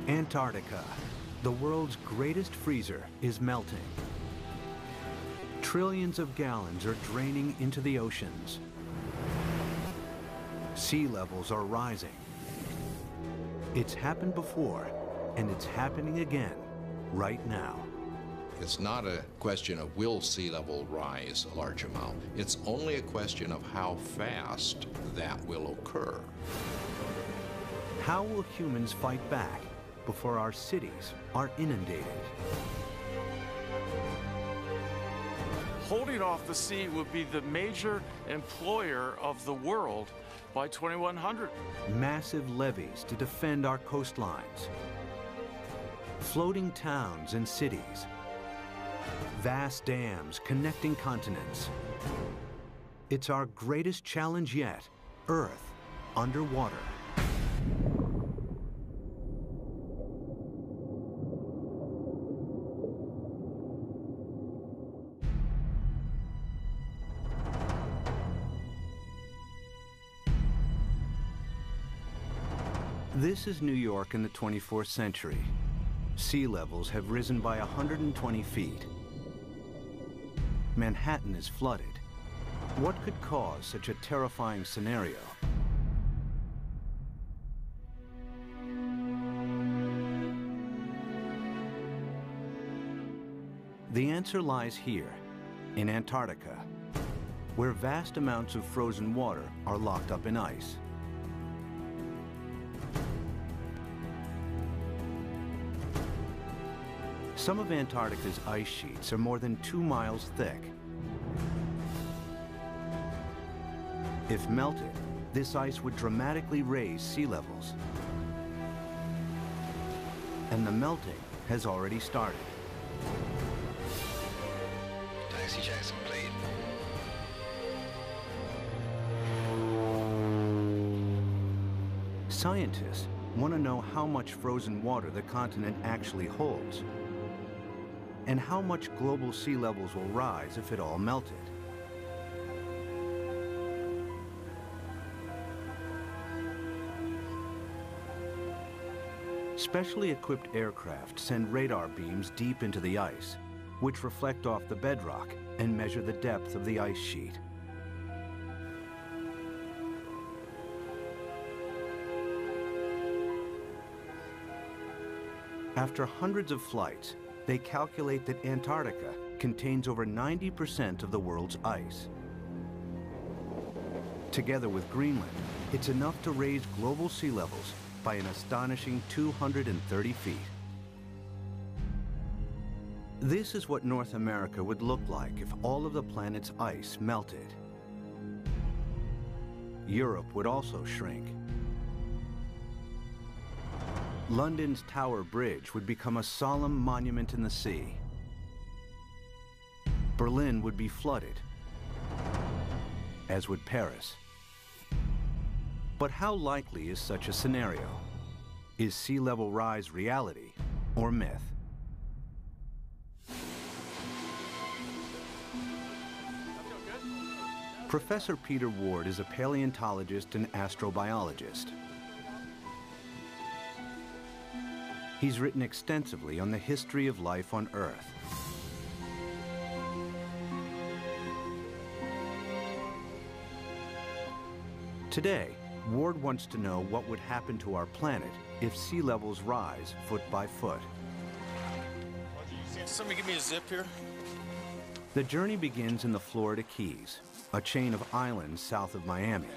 Antarctica, the world's greatest freezer, is melting. Trillions of gallons are draining into the oceans. Sea levels are rising. It's happened before, and it's happening again right now. It's not a question of will sea level rise a large amount. It's only a question of how fast that will occur. How will humans fight back before our cities are inundated? Holding off the sea would be the major employer of the world by 2100. Massive levees to defend our coastlines. Floating towns and cities. Vast dams connecting continents. It's our greatest challenge yet, Earth underwater. This is New York in the 24th century. Sea levels have risen by 120 feet. Manhattan is flooded. What could cause such a terrifying scenario? The answer lies here, in Antarctica, where vast amounts of frozen water are locked up in ice. Some of Antarctica's ice sheets are more than 2 miles thick. If melted, this ice would dramatically raise sea levels. And the melting has already started. Taxi checks complete. Scientists want to know how much frozen water the continent actually holds, and how much global sea levels will rise if it all melted. Specially equipped aircraft send radar beams deep into the ice, which reflect off the bedrock and measure the depth of the ice sheet. After hundreds of flights, they calculate that Antarctica contains over 90% of the world's ice. Together with Greenland, it's enough to raise global sea levels by an astonishing 230 feet. This is what North America would look like if all of the planet's ice melted. Europe would also shrink. London's Tower Bridge would become a solemn monument in the sea. Berlin would be flooded, as would Paris. But how likely is such a scenario? Is sea level rise reality or myth? Professor Peter Ward is a paleontologist and astrobiologist. He's written extensively on the history of life on Earth. Today, Ward wants to know what would happen to our planet if sea levels rise foot by foot. Somebody give me a zip here. The journey begins in the Florida Keys, a chain of islands south of Miami.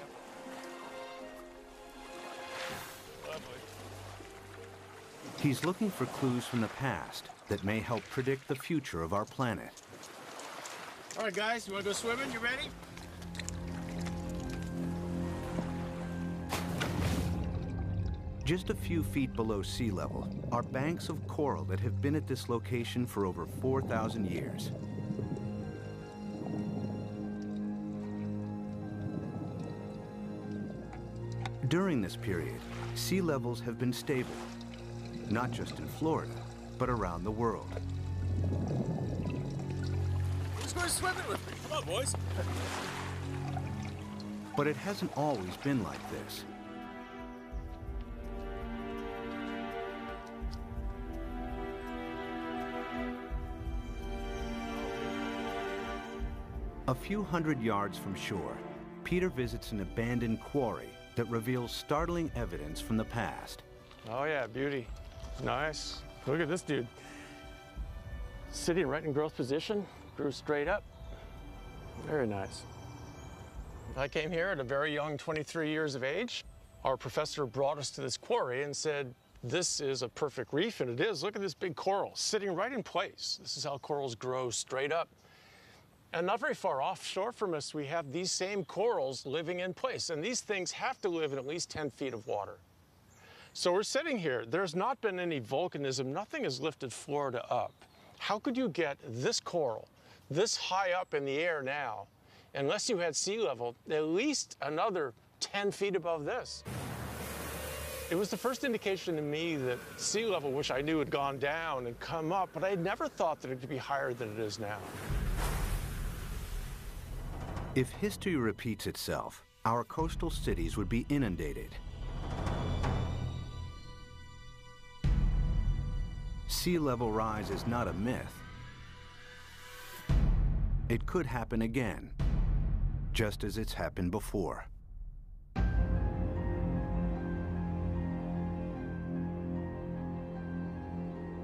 He's looking for clues from the past that may help predict the future of our planet. All right, guys, you want to go swimming? You ready? Just a few feet below sea level are banks of coral that have been at this location for over 4,000 years. During this period, sea levels have been stable, not just in Florida, but around the world. Who's going swimming with me? Come on, boys. But it hasn't always been like this. A few hundred yards from shore, Peter visits an abandoned quarry that reveals startling evidence from the past. Oh yeah, beauty. Nice. Look at this dude. Sitting right in growth position, grew straight up. Very nice. I came here at a very young 23 years of age. Our professor brought us to this quarry and said, this is a perfect reef, and it is. Look at this big coral sitting right in place. This is how corals grow straight up. And not very far offshore from us, we have these same corals living in place. And these things have to live in at least 10 feet of water. So we're sitting here. There's not been any volcanism. Nothing has lifted Florida up. How could you get this coral this high up in the air now, unless you had sea level, at least another 10 feet above this? It was the first indication to me that sea level, which I knew had gone down and come up, but I had never thought that it could be higher than it is now. If history repeats itself, our coastal cities would be inundated. Sea level rise is not a myth. It could happen again, just as it's happened before.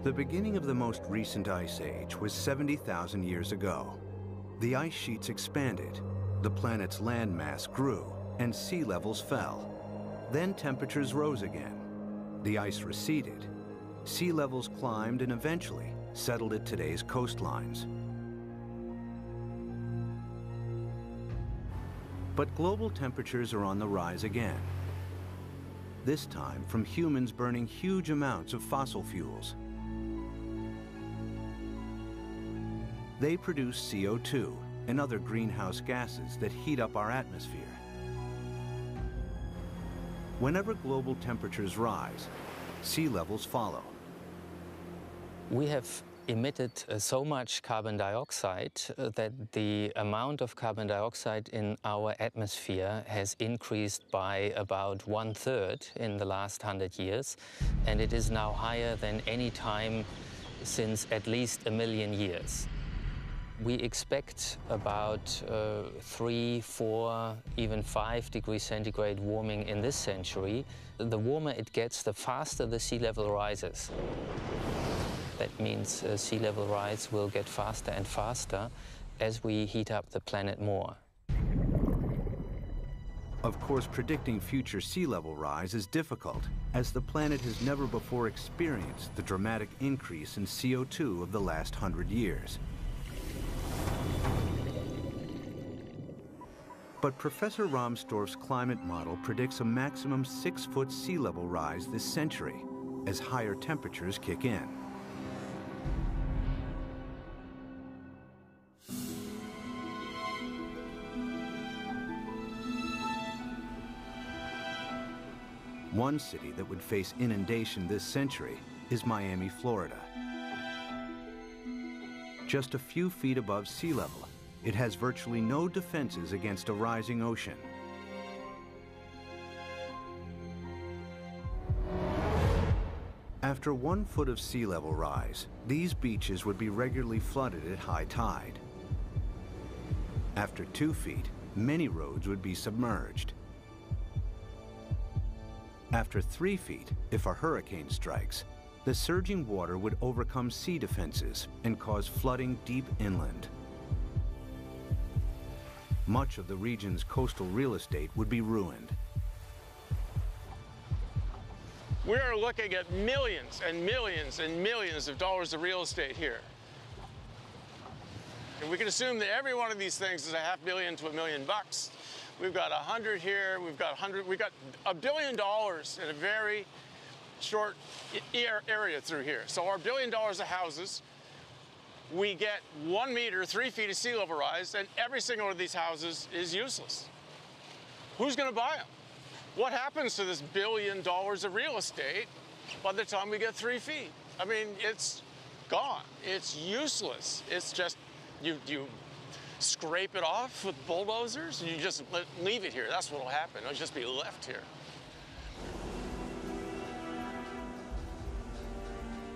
The beginning of the most recent ice age was 70,000 years ago. The ice sheets expanded, the planet's landmass grew, and sea levels fell. Then temperatures rose again. The ice receded. Sea levels climbed and eventually settled at today's coastlines. But global temperatures are on the rise again. This time from humans burning huge amounts of fossil fuels. They produce CO2 and other greenhouse gases that heat up our atmosphere. Whenever global temperatures rise, sea levels follow. We have emitted so much carbon dioxide that the amount of carbon dioxide in our atmosphere has increased by about 1/3 in the last 100 years, and it is now higher than any time since at least 1 million years. We expect about 3, 4, even 5 degrees centigrade warming in this century. The warmer it gets, the faster the sea level rises. That means sea level rise will get faster and faster as we heat up the planet more. Of course, predicting future sea level rise is difficult, as the planet has never before experienced the dramatic increase in CO2 of the last 100 years. But Professor Rahmstorf's climate model predicts a maximum 6-foot sea level rise this century as higher temperatures kick in. One city that would face inundation this century is Miami, Florida. Just a few feet above sea level, it has virtually no defenses against a rising ocean. After 1 foot of sea level rise, these beaches would be regularly flooded at high tide. After 2 feet, many roads would be submerged. After 3 feet, if a hurricane strikes, the surging water would overcome sea defenses and cause flooding deep inland. Much of the region's coastal real estate would be ruined. We are looking at millions and millions and millions of dollars of real estate here. And we can assume that every one of these things is $500 million to $1 million. We've got 100 here, we've got $1 billion in a very short area through here. So our $1 billion of houses, we get 1 meter, 3 feet of sea level rise, and every single one of these houses is useless. Who's going to buy them? What happens to this $1 billion of real estate by the time we get 3 feet? I mean, it's gone. It's useless. It's just, you scrape it off with bulldozers, and you just leave it here. That's what will happen. It'll just be left here.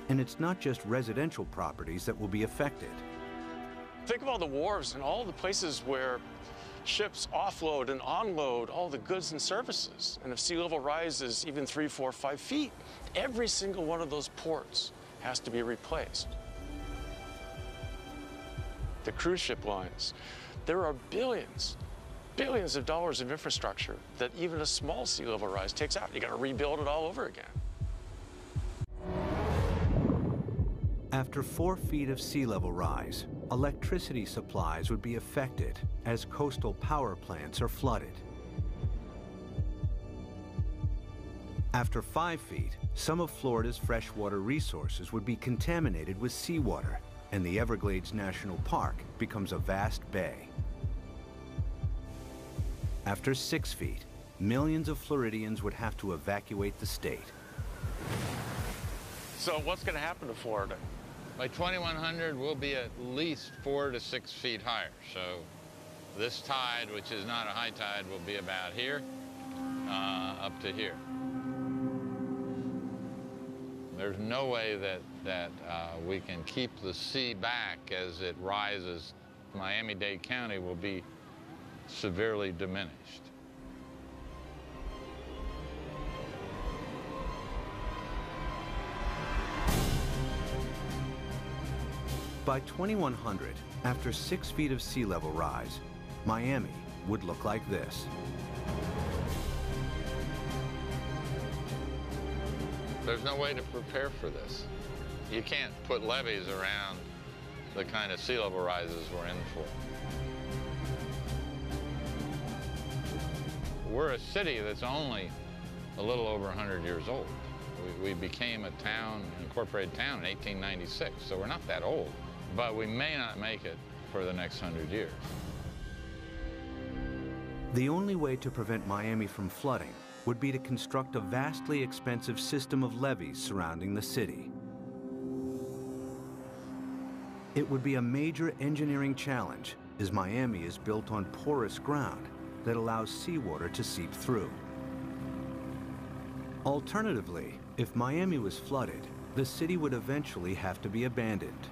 And it's not just residential properties that will be affected. Think of all the wharves and all the places where ships offload and unload all the goods and services. And if sea level rises even 3, 4, 5 feet, every single one of those ports has to be replaced. The cruise ship lines, there are billions of dollars of infrastructure that even a small sea level rise takes out. You got to rebuild it all over again. After 4 feet of sea level rise, electricity supplies would be affected as coastal power plants are flooded. After 5 feet, some of Florida's freshwater resources would be contaminated with seawater, and the Everglades National Park becomes a vast bay. After 6 feet, millions of Floridians would have to evacuate the state. So what's going to happen to Florida? By 2100, we'll be at least 4 to 6 feet higher. So this tide, which is not a high tide, will be about here, up to here. There's no way that we can keep the sea back as it rises. Miami-Dade County will be severely diminished. By 2100, after 6 feet of sea level rise, Miami would look like this. There's no way to prepare for this. You can't put levees around the kind of sea level rises we're in for. We're a city that's only a little over 100 years old. We became a town, an incorporated town in 1896, so we're not that old. But we may not make it for the next 100 years. The only way to prevent Miami from flooding would be to construct a vastly expensive system of levees surrounding the city. It would be a major engineering challenge, as Miami is built on porous ground that allows seawater to seep through. Alternatively, if Miami was flooded, the city would eventually have to be abandoned.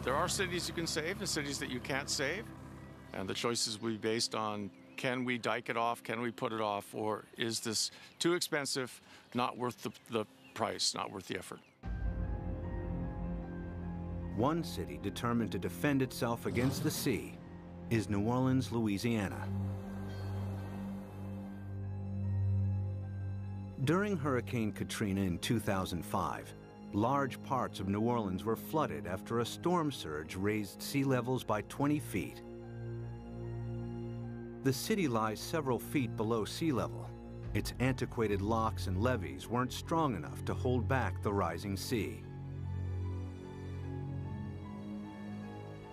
There are cities you can save and cities that you can't save. And the choices will be based on, can we dike it off, can we put it off, or is this too expensive, not worth the price, not worth the effort. One city determined to defend itself against the sea is New Orleans, Louisiana. During Hurricane Katrina in 2005, large parts of New Orleans were flooded after a storm surge raised sea levels by 20 feet. The city lies several feet below sea level. Its antiquated locks and levees weren't strong enough to hold back the rising sea.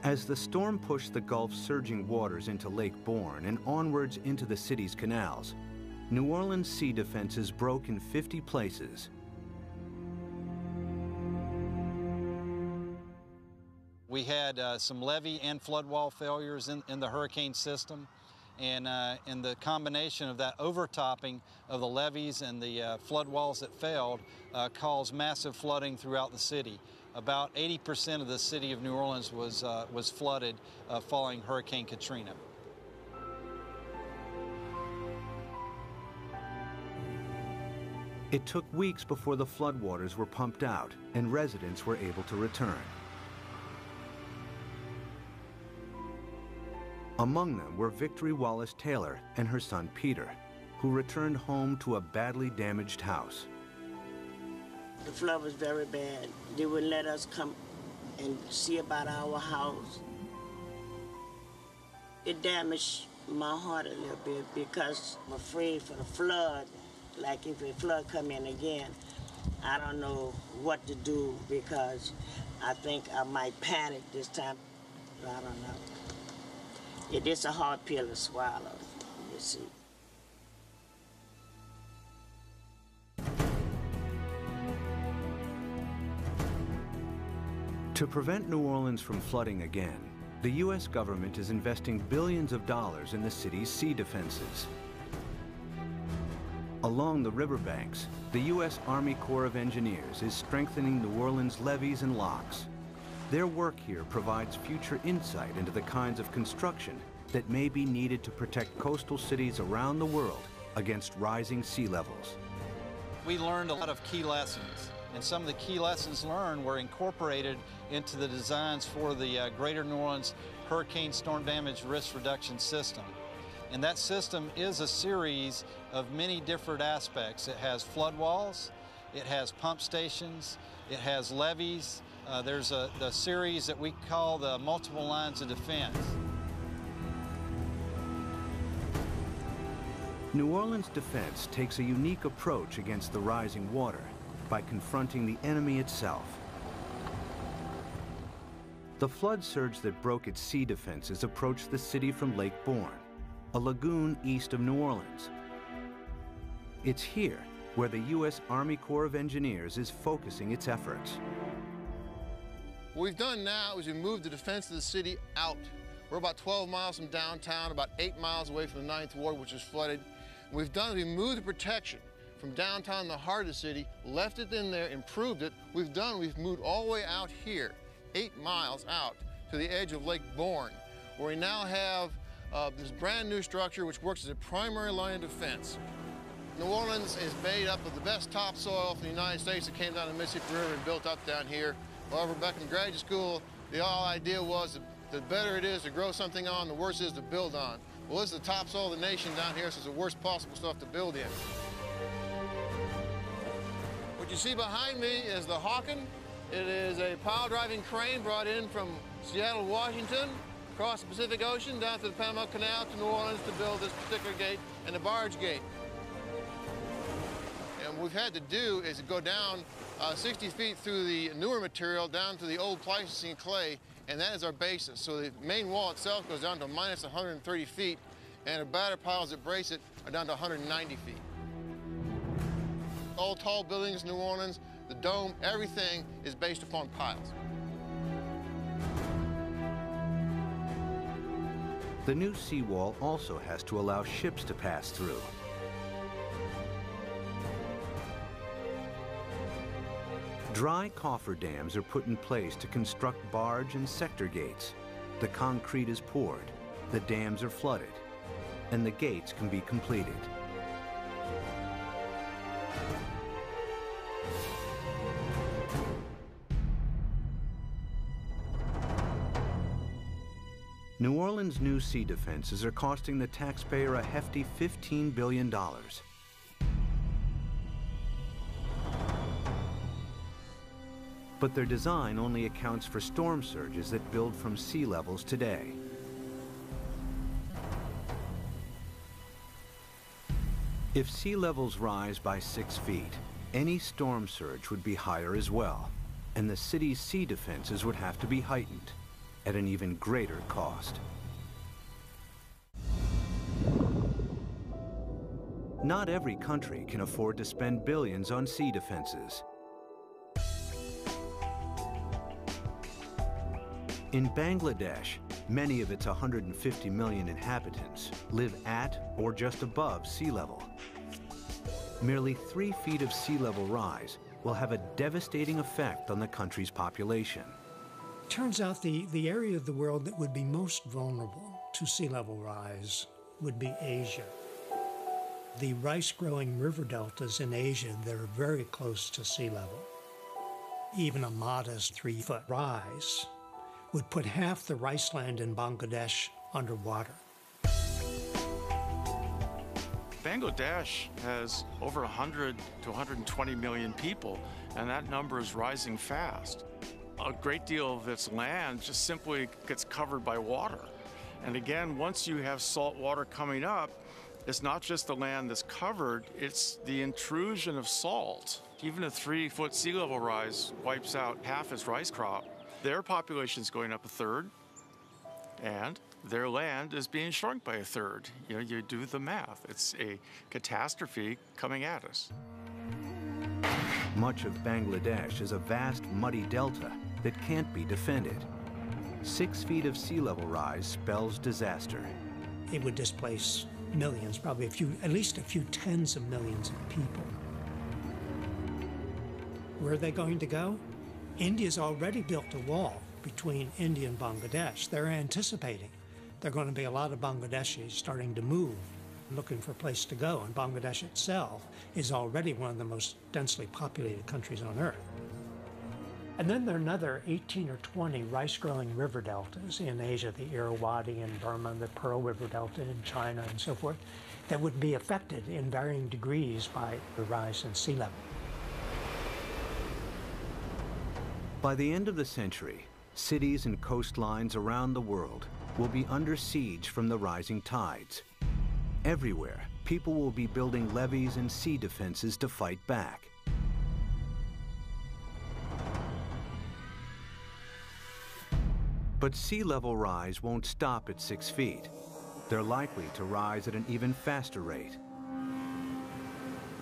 As the storm pushed the Gulf's surging waters into Lake Borgne and onwards into the city's canals, New Orleans' sea defenses broke in 50 places. We had some levee and flood wall failures in the hurricane system, and the combination of that overtopping of the levees and the flood walls that failed caused massive flooding throughout the city. About 80% of the city of New Orleans was flooded following Hurricane Katrina. It took weeks before the floodwaters were pumped out and residents were able to return. Among them were Victory Wallace Taylor and her son Peter, who returned home to a badly damaged house. The flood was very bad. They wouldn't let us come and see about our house. It damaged my heart a little bit because I'm afraid for the flood. Like if a flood come in again, I don't know what to do because I think I might panic this time. I don't know. It is a hard pill to swallow, you see. To prevent New Orleans from flooding again, the U.S. government is investing billions of dollars in the city's sea defenses. Along the riverbanks, the U.S. Army Corps of Engineers is strengthening New Orleans' levees and locks. Their work here provides future insight into the kinds of construction that may be needed to protect coastal cities around the world against rising sea levels. We learned a lot of key lessons, and some of the key lessons learned were incorporated into the designs for the Greater New Orleans Hurricane Storm Damage Risk Reduction System. And that system is a series of many different aspects. It has flood walls, it has pump stations, it has levees. There's the series that we call the multiple lines of defense. New Orleans defense takes a unique approach against the rising water by confronting the enemy itself. The flood surge that broke its sea defenses approached the city from Lake Bourne, a lagoon east of New Orleans. It's here where the U.S. Army Corps of Engineers is focusing its efforts. What we've done now is we moved the defense of the city out. We're about 12 miles from downtown, about 8 miles away from the 9th Ward, which is flooded. What we've done is we moved the protection from downtown, the heart of the city, left it in there, improved it. We've moved all the way out here, 8 miles out to the edge of Lake Bourne, where we now have this brand new structure which works as a primary line of defense. New Orleans is made up of the best topsoil from the United States that came down the Mississippi River and built up down here. However, back in graduate school, the whole idea was that the better it is to grow something on, the worse it is to build on. Well, this is the topsoil of the nation down here, so it's the worst possible stuff to build in. What you see behind me is the Hawken. It is a pile-driving crane brought in from Seattle, Washington, across the Pacific Ocean, down to the Panama Canal to New Orleans to build this particular gate and the barge gate. And what we've had to do is go down 60 feet through the newer material down to the old Pleistocene clay, and that is our basis. So the main wall itself goes down to minus 130 feet, and the batter piles that brace it are down to 190 feet. All tall buildings in New Orleans, the dome, everything is based upon piles. The new seawall also has to allow ships to pass through. Dry cofferdams are put in place to construct barge and sector gates. The concrete is poured, the dams are flooded, and the gates can be completed. New Orleans' new sea defenses are costing the taxpayer a hefty $15 billion. But their design only accounts for storm surges that build from sea levels today. If sea levels rise by 6 feet, any storm surge would be higher as well, and the city's sea defenses would have to be heightened at an even greater cost. Not every country can afford to spend billions on sea defenses. In Bangladesh, many of its 150 million inhabitants live at or just above sea level. Merely 3 feet of sea level rise will have a devastating effect on the country's population. Turns out the area of the world that would be most vulnerable to sea level rise would be Asia. The rice-growing river deltas in Asia that are very close to sea level. Even a modest 3-foot rise would put half the rice land in Bangladesh underwater. Bangladesh has over 100 to 120 million people, and that number is rising fast. A great deal of its land just simply gets covered by water. And again, once you have salt water coming up, it's not just the land that's covered, it's the intrusion of salt. Even a 3-foot sea level rise wipes out half its rice crop. Their population is going up a third, and their land is being shrunk by a third. You know, you do the math. It's a catastrophe coming at us. Much of Bangladesh is a vast muddy delta that can't be defended. 6 feet of sea level rise spells disaster. It would displace millions, probably at least a few tens of millions of people. Where are they going to go? India's already built a wall between India and Bangladesh. They're anticipating there are going to be a lot of Bangladeshis starting to move, looking for a place to go, and Bangladesh itself is already one of the most densely populated countries on Earth. And then there are another 18 or 20 rice-growing river deltas in Asia, the Irrawaddy in Burma, the Pearl River Delta in China, and so forth, that would be affected in varying degrees by the rise in sea level. By the end of the century, cities and coastlines around the world will be under siege from the rising tides. Everywhere, people will be building levees and sea defenses to fight back. But sea level rise won't stop at 6 feet. They're likely to rise at an even faster rate.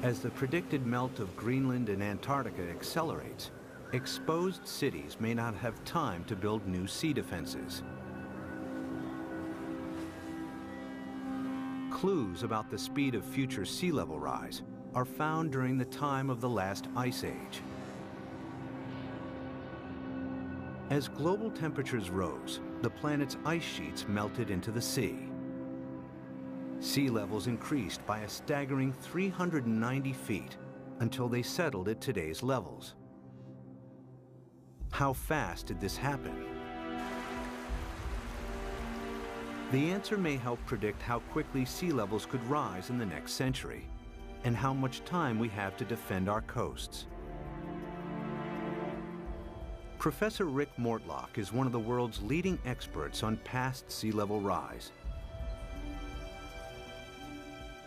As the predicted melt of Greenland and Antarctica accelerates, exposed cities may not have time to build new sea defenses. Clues about the speed of future sea level rise are found during the time of the last ice age. As global temperatures rose, the planet's ice sheets melted into the sea. Sea levels increased by a staggering 390 feet until they settled at today's levels. How fast did this happen? The answer may help predict how quickly sea levels could rise in the next century, and how much time we have to defend our coasts. Professor Rick Mortlock is one of the world's leading experts on past sea level rise.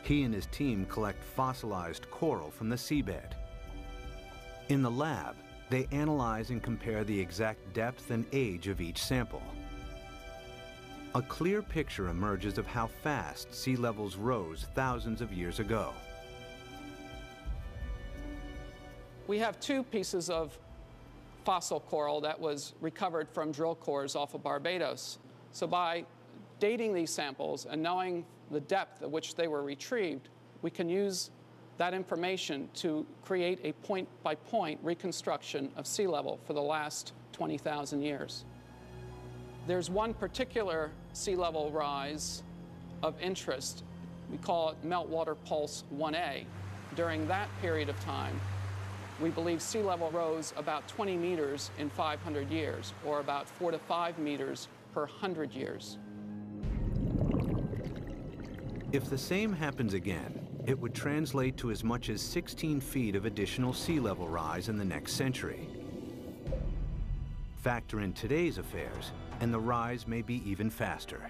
He and his team collect fossilized coral from the seabed. In the lab, they analyze and compare the exact depth and age of each sample. A clear picture emerges of how fast sea levels rose thousands of years ago. We have two pieces of fossil coral that was recovered from drill cores off of Barbados. So by dating these samples and knowing the depth at which they were retrieved, we can use that information to create a point-by-point reconstruction of sea level for the last 20,000 years. There's one particular sea level rise of interest. We call it Meltwater Pulse 1A. During that period of time, we believe sea level rose about 20 meters in 500 years, or about 4 to 5 meters per 100 years. If the same happens again, it would translate to as much as 16 feet of additional sea level rise in the next century. Factor in today's affairs, and the rise may be even faster.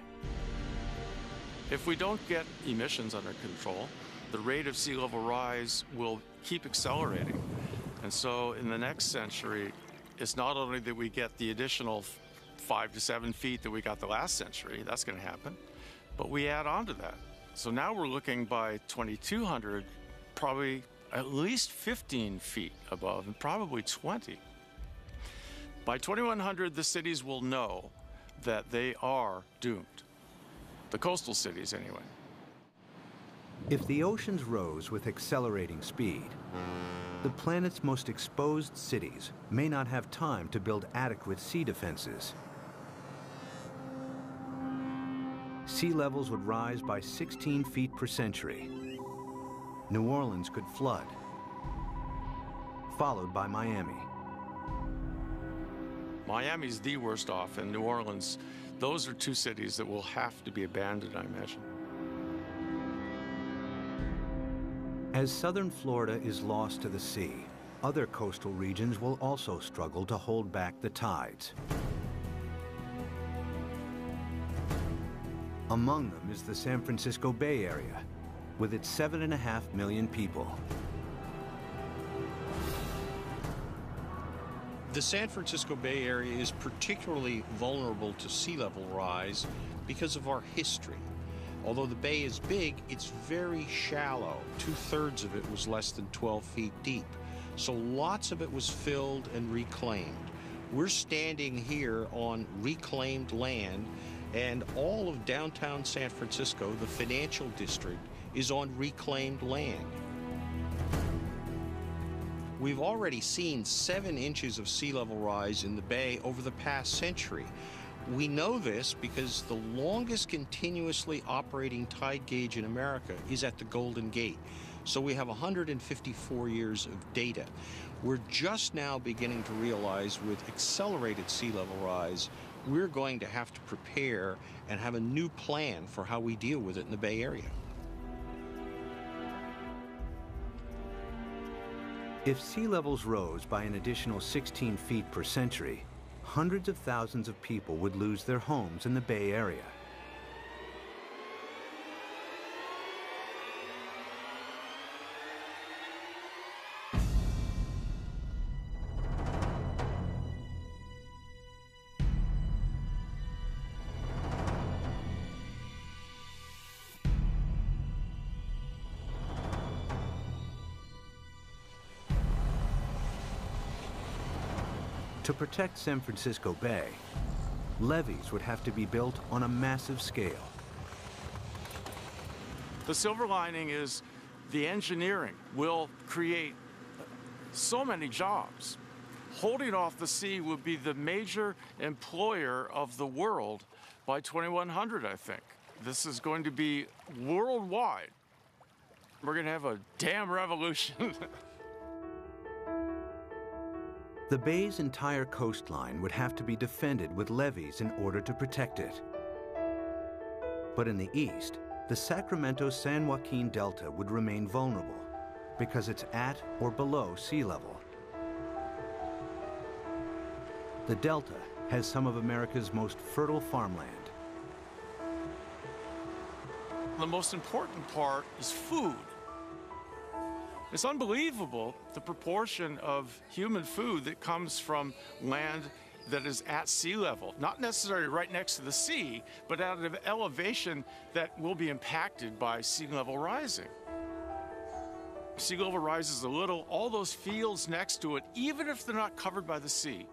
If we don't get emissions under control, the rate of sea level rise will keep accelerating. And so in the next century, it's not only that we get the additional 5 to 7 feet that we got the last century, that's going to happen, but we add on to that. So now we're looking by 2200, probably at least 15 feet above, and probably 20. By 2100, the cities will know that they are doomed. The coastal cities, anyway. If the oceans rose with accelerating speed, the planet's most exposed cities may not have time to build adequate sea defenses. Sea levels would rise by 16 feet per century. New Orleans could flood, followed by Miami. Miami's the worst off, and New Orleans, those are two cities that will have to be abandoned, I imagine. As southern Florida is lost to the sea, other coastal regions will also struggle to hold back the tides. Among them is the San Francisco Bay Area, with its 7.5 million people. The San Francisco Bay Area is particularly vulnerable to sea level rise because of our history. Although the bay is big, it's very shallow. 2/3 of it was less than 12 feet deep. So lots of it was filled and reclaimed. We're standing here on reclaimed land, and all of downtown San Francisco, the financial district, is on reclaimed land. We've already seen 7 inches of sea level rise in the bay over the past century. We know this because the longest continuously operating tide gauge in America is at the Golden Gate. So we have 154 years of data. We're just now beginning to realize with accelerated sea level rise, we're going to have to prepare and have a new plan for how we deal with it in the Bay Area. If sea levels rose by an additional 16 feet per century, hundreds of thousands of people would lose their homes in the Bay Area. To protect San Francisco Bay, levees would have to be built on a massive scale. The silver lining is the engineering will create so many jobs. Holding off the sea would be the major employer of the world by 2100, I think. This is going to be worldwide. We're going to have a dam revolution. The bay's entire coastline would have to be defended with levees in order to protect it. But in the east, the Sacramento-San Joaquin Delta would remain vulnerable because it's at or below sea level. The Delta has some of America's most fertile farmland. The most important part is food. It's unbelievable the proportion of human food that comes from land that is at sea level, not necessarily right next to the sea, but at an elevation that will be impacted by sea level rising. Sea level rises a little, all those fields next to it, even if they're not covered by the sea,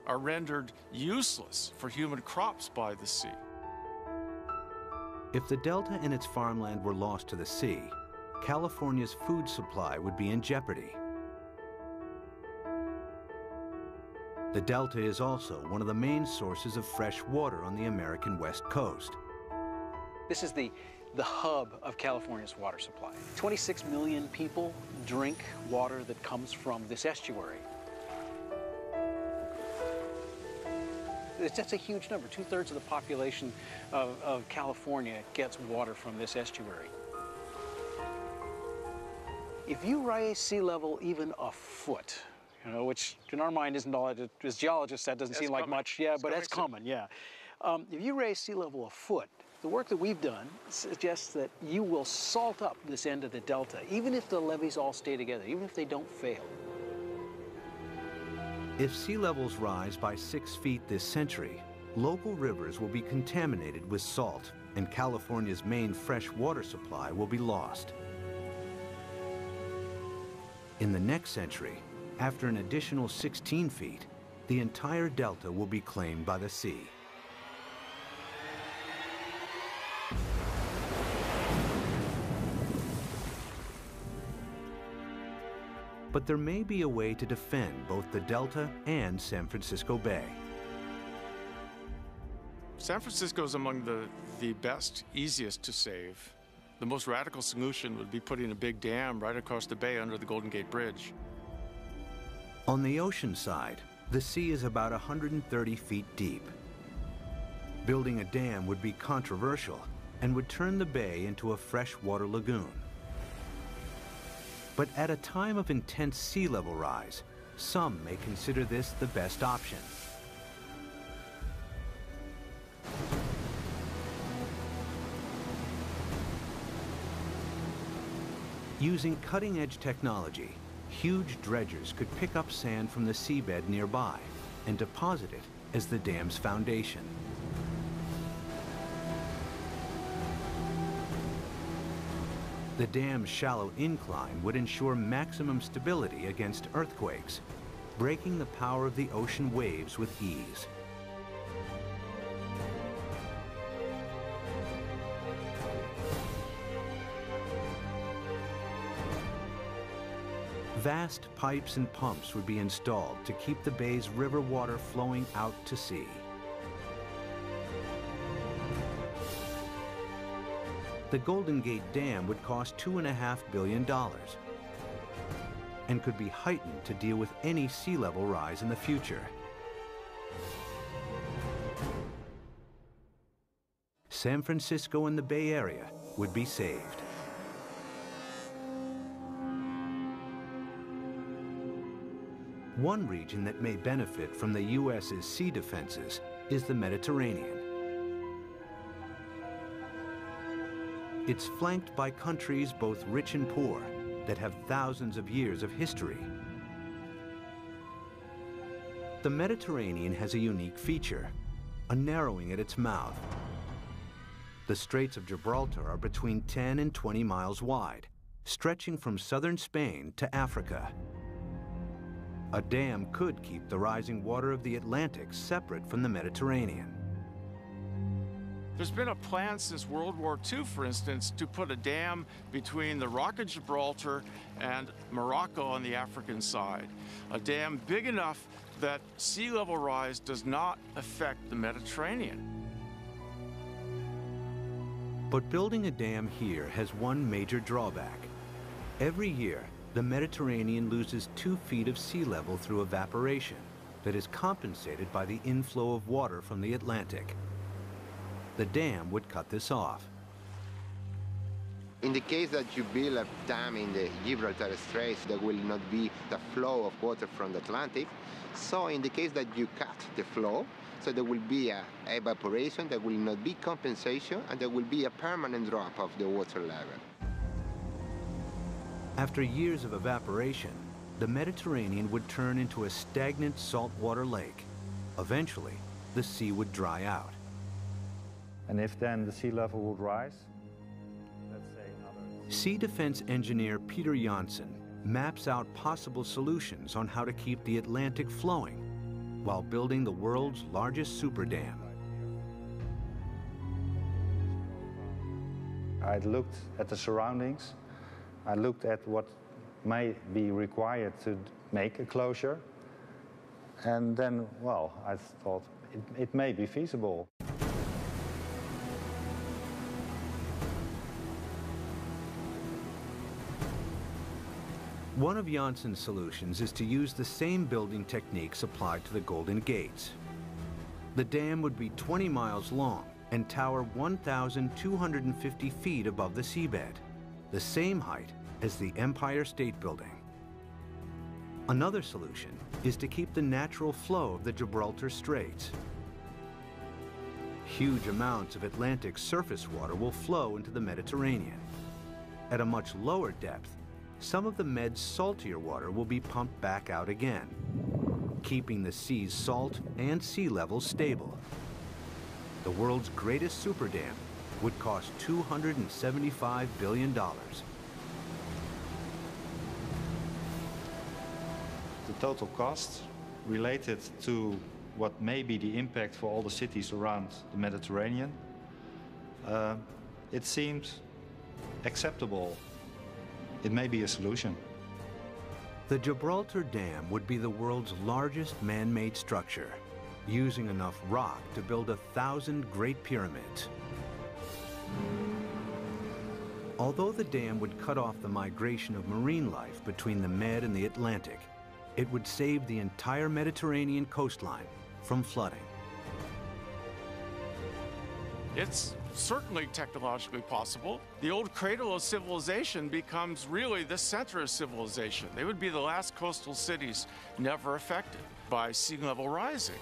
are rendered useless for human crops by the sea. If the Delta and its farmland were lost to the sea, California's food supply would be in jeopardy. The Delta is also one of the main sources of fresh water on the American West Coast. This is the hub of California's water supply. 26 million people drink water that comes from this estuary. That's a huge number. 2/3 of the population of California gets water from this estuary. If you raise sea level even a foot, you know, which in our mind isn't all, as geologists, that doesn't seem like much, yeah, but that's common, yeah. If you raise sea level a foot, the work that we've done suggests that you will salt up this end of the Delta, even if the levees all stay together, even if they don't fail. If sea levels rise by 6 feet this century, local rivers will be contaminated with salt, and California's main fresh water supply will be lost. In the next century, after an additional 16 feet, the entire delta will be claimed by the sea. But there may be a way to defend both the delta and San Francisco Bay. San Francisco is among the best, easiest to save. The most radical solution would be putting a big dam right across the bay under the Golden Gate Bridge. On the ocean side, the sea is about 130 feet deep. Building a dam would be controversial and would turn the bay into a freshwater lagoon. But at a time of intense sea level rise, some may consider this the best option. Using cutting-edge technology, huge dredgers could pick up sand from the seabed nearby and deposit it as the dam's foundation. The dam's shallow incline would ensure maximum stability against earthquakes, breaking the power of the ocean waves with ease. Vast pipes and pumps would be installed to keep the bay's river water flowing out to sea. The Golden Gate Dam would cost $2.5 billion and could be heightened to deal with any sea level rise in the future. San Francisco and the Bay Area would be saved. One region that may benefit from the U.S.'s sea defenses is the Mediterranean. It's flanked by countries both rich and poor that have thousands of years of history. The Mediterranean has a unique feature, a narrowing at its mouth. The Straits of Gibraltar are between 10 and 20 miles wide, stretching from southern Spain to Africa. A dam could keep the rising water of the Atlantic separate from the Mediterranean. There's been a plan since World War II, for instance, to put a dam between the Rock of Gibraltar and Morocco on the African side. A dam big enough that sea level rise does not affect the Mediterranean. But building a dam here has one major drawback. Every year, the Mediterranean loses 2 feet of sea level through evaporation that is compensated by the inflow of water from the Atlantic. The dam would cut this off. In the case that you build a dam in the Gibraltar Straits, there will not be the flow of water from the Atlantic. So in the case that you cut the flow, so there will be a evaporation, there will not be compensation, and there will be a permanent drop of the water level. After years of evaporation, the Mediterranean would turn into a stagnant saltwater lake. Eventually, the sea would dry out. And if then the sea level would rise, let's say another... Sea defense engineer Peter Janssen maps out possible solutions on how to keep the Atlantic flowing while building the world's largest super dam. I looked at the surroundings. I looked at what may be required to make a closure. And then, well, I thought it may be feasible. One of Janssen's solutions is to use the same building techniques applied to the Golden Gates. The dam would be 20 miles long and tower 1,250 feet above the seabed, the same height as the Empire State Building. Another solution is to keep the natural flow of the Gibraltar Straits. Huge amounts of Atlantic surface water will flow into the Mediterranean. At a much lower depth, some of the Med's saltier water will be pumped back out again, keeping the sea's salt and sea level stable. The world's greatest super dam would cost $275 billion. The total cost related to what may be the impact for all the cities around the Mediterranean, it seems acceptable. It may be a solution. The Gibraltar Dam would be the world's largest man-made structure, using enough rock to build 1,000 Great Pyramids. Although the dam would cut off the migration of marine life between the Med and the Atlantic, it would save the entire Mediterranean coastline from flooding. It's certainly technologically possible. The old cradle of civilization becomes really the center of civilization. They would be the last coastal cities never affected by sea level rising.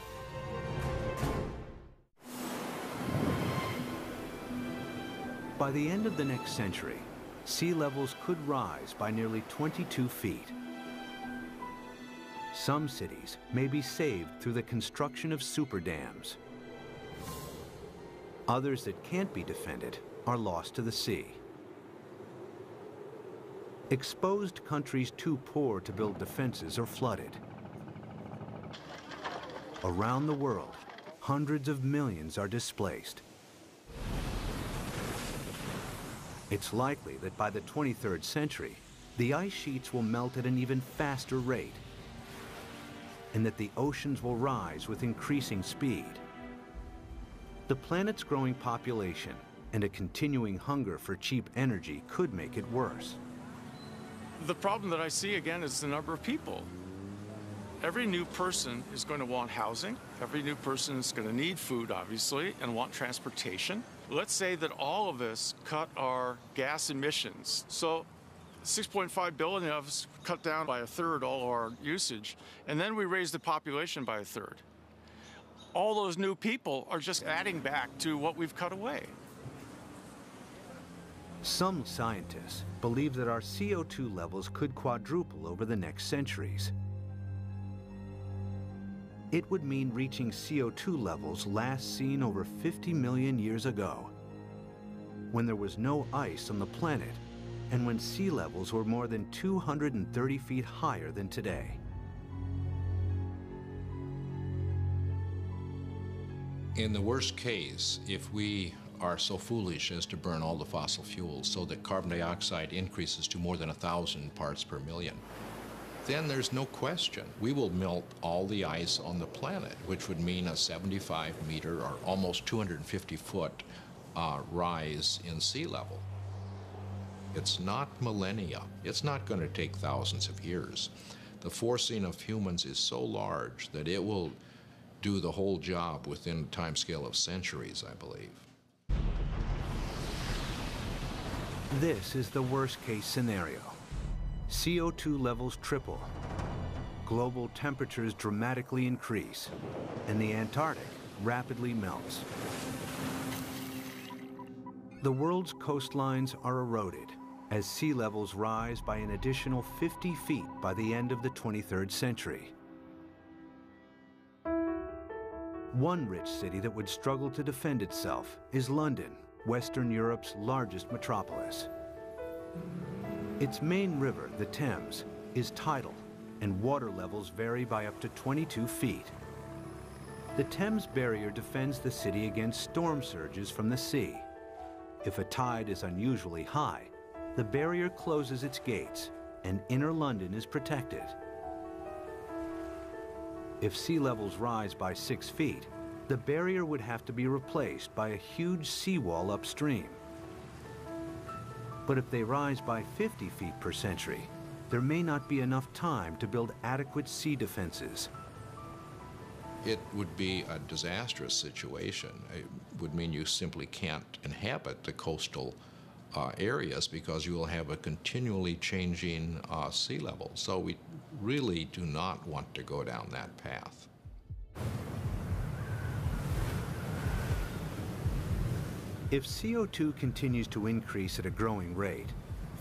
By the end of the next century, sea levels could rise by nearly 22 feet. Some cities may be saved through the construction of super dams. Others that can't be defended are lost to the sea. Exposed countries too poor to build defenses are flooded. Around the world, hundreds of millions are displaced. It's likely that by the 23rd century, the ice sheets will melt at an even faster rate, and that the oceans will rise with increasing speed. The planet's growing population and a continuing hunger for cheap energy could make it worse. The problem that I see again is the number of people. Every new person is going to want housing. Every new person is going to need food, obviously, and want transportation. Let's say that all of us cut our gas emissions. So 6.5 billion of us cut down by a third all our usage, and then we raise the population by a third. All those new people are just adding back to what we've cut away. Some scientists believe that our CO2 levels could quadruple over the next centuries. It would mean reaching CO2 levels last seen over 50 million years ago, when there was no ice on the planet and when sea levels were more than 230 feet higher than today. In the worst case, if we are so foolish as to burn all the fossil fuels so that carbon dioxide increases to more than 1,000 parts per million, then there's no question we will melt all the ice on the planet, which would mean a 75-meter or almost 250-foot rise in sea level. It's not millennia. It's not going to take thousands of years. The forcing of humans is so large that it will do the whole job within a timescale of centuries, I believe. This is the worst-case scenario. CO2 levels triple, global temperatures dramatically increase, and the Antarctic rapidly melts. The world's coastlines are eroded as sea levels rise by an additional 50 feet by the end of the 23rd century. One rich city that would struggle to defend itself is London, Western Europe's largest metropolis. Its main river, the Thames, is tidal, and water levels vary by up to 22 feet. The Thames barrier defends the city against storm surges from the sea. If a tide is unusually high, the barrier closes its gates, and inner London is protected. If sea levels rise by 6 feet, the barrier would have to be replaced by a huge seawall upstream. But if they rise by 50 feet per century, there may not be enough time to build adequate sea defenses. It would be a disastrous situation. It would mean you simply can't inhabit the coastal areas because you will have a continually changing sea level. So we really do not want to go down that path. If CO2 continues to increase at a growing rate,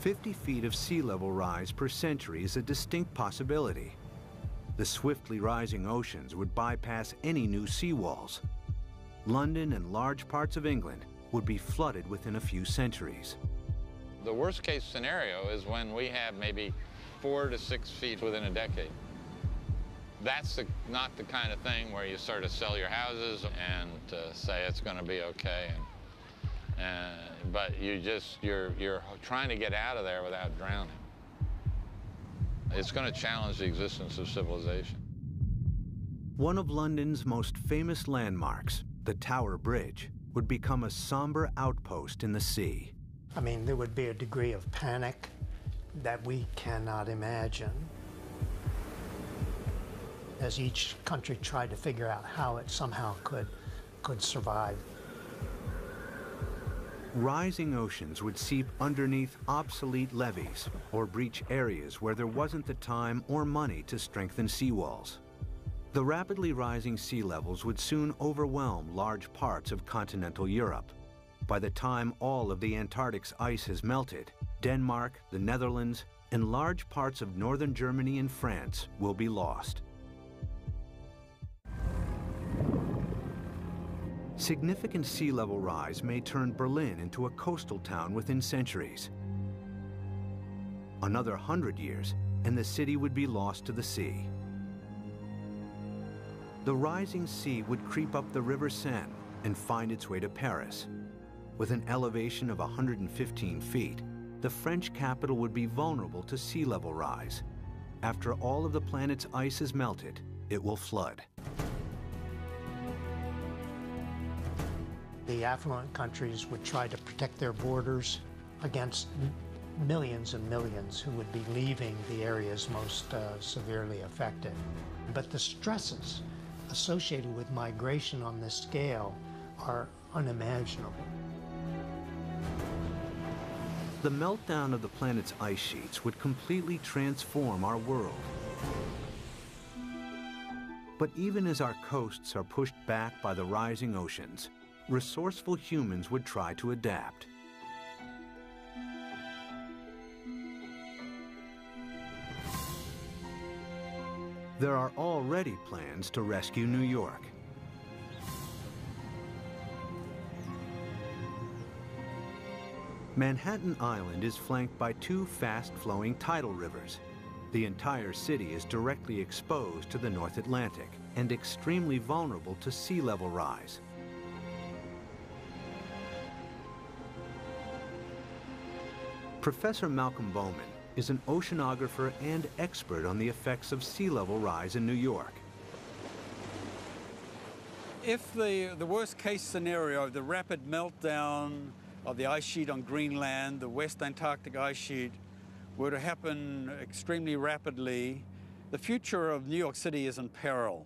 50 feet of sea level rise per century is a distinct possibility. The swiftly rising oceans would bypass any new seawalls. London and large parts of England would be flooded within a few centuries. The worst case scenario is when we have maybe 4 to 6 feet within a decade. That's not the kind of thing where you sort of sell your houses and say it's going to be okay. But you're trying to get out of there without drowning. It's going to challenge the existence of civilization. One of London's most famous landmarks, the Tower Bridge, would become a somber outpost in the sea. I mean, there would be a degree of panic that we cannot imagine as each country tried to figure out how it somehow could survive. Rising oceans would seep underneath obsolete levees or breach areas where there wasn't the time or money to strengthen seawalls. The rapidly rising sea levels would soon overwhelm large parts of continental Europe. By the time all of the Antarctic's ice has melted, Denmark, the Netherlands, and large parts of northern Germany and France will be lost. Significant sea level rise may turn Berlin into a coastal town within centuries. Another 100 years, and the city would be lost to the sea. The rising sea would creep up the River Seine and find its way to Paris. With an elevation of 115 feet, the French capital would be vulnerable to sea level rise. After all of the planet's ice is melted, it will flood. The affluent countries would try to protect their borders against millions and millions who would be leaving the areas most severely affected. But the stresses associated with migration on this scale are unimaginable. The meltdown of the planet's ice sheets would completely transform our world. But even as our coasts are pushed back by the rising oceans, resourceful humans would try to adapt. There are already plans to rescue New York. Manhattan Island is flanked by two fast-flowing tidal rivers. The entire city is directly exposed to the North Atlantic and extremely vulnerable to sea level rise. Professor Malcolm Bowman is an oceanographer and expert on the effects of sea level rise in New York. If the worst case scenario, the rapid meltdown of the ice sheet on Greenland, the West Antarctic ice sheet, were to happen extremely rapidly, the future of New York City is in peril.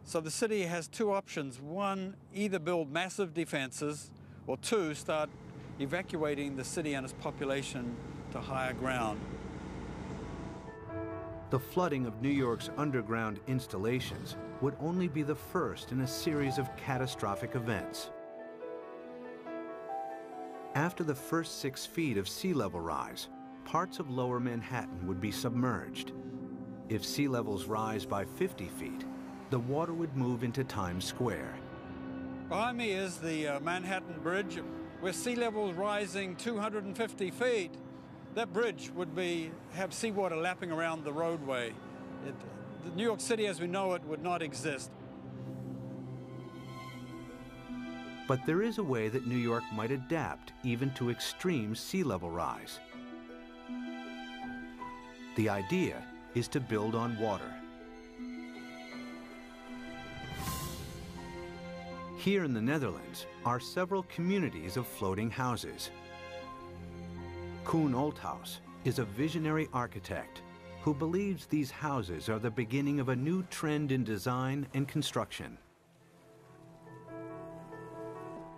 So the city has two options. One, either build massive defenses, or two, start evacuating the city and its population to higher ground. The flooding of New York's underground installations would only be the first in a series of catastrophic events. After the first 6 feet of sea level rise, parts of lower Manhattan would be submerged. If sea levels rise by 50 feet, the water would move into Times Square. Behind me is the Manhattan Bridge, with sea levels rising 250 feet. That bridge would have seawater lapping around the roadway. The New York City as we know it would not exist. But there is a way that New York might adapt even to extreme sea level rise. The idea is to build on water. Here in the Netherlands are several communities of floating houses. Koen Olthaus is a visionary architect who believes these houses are the beginning of a new trend in design and construction.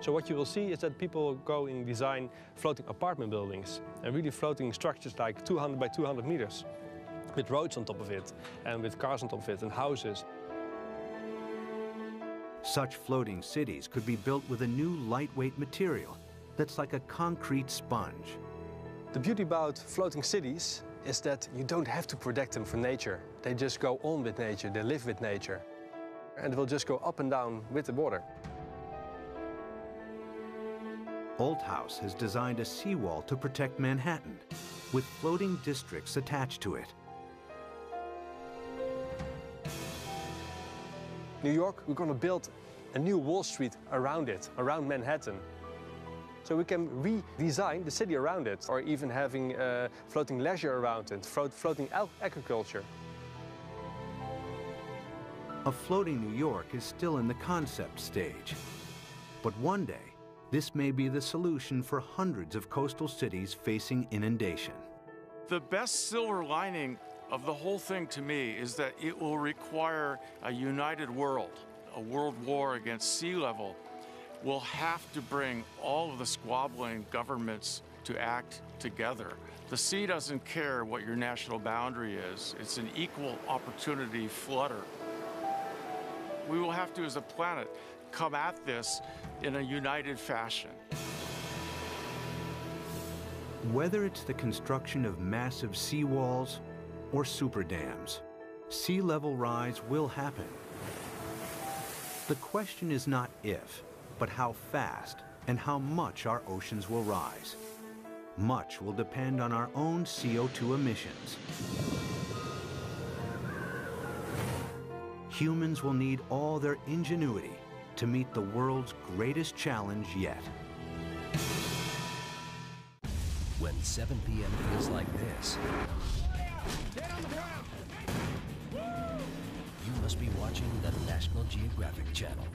So what you will see is that people go and design floating apartment buildings and really floating structures like 200 by 200 meters with roads on top of it and with cars on top of it and houses. Such floating cities could be built with a new lightweight material that's like a concrete sponge. The beauty about floating cities is that you don't have to protect them from nature. They just go on with nature, they live with nature. And they will just go up and down with the water. Olthaus has designed a seawall to protect Manhattan, with floating districts attached to it. New York, we're going to build a new Wall Street around it, around Manhattan. So we can redesign the city around it, or even having floating leisure around it, floating agriculture. A floating New York is still in the concept stage. But one day, this may be the solution for hundreds of coastal cities facing inundation. The best silver lining of the whole thing to me is that it will require a united world. A world war against sea level will have to bring all of the squabbling governments to act together. The sea doesn't care what your national boundary is. It's an equal opportunity flooder. We will have to, as a planet, come at this in a united fashion. Whether it's the construction of massive seawalls or super dams, sea level rise will happen. The question is not if, but how fast and how much our oceans will rise. Much will depend on our own CO2 emissions. Humans will need all their ingenuity to meet the world's greatest challenge yet. When 7 p.m. feels like this, you must be watching the National Geographic Channel.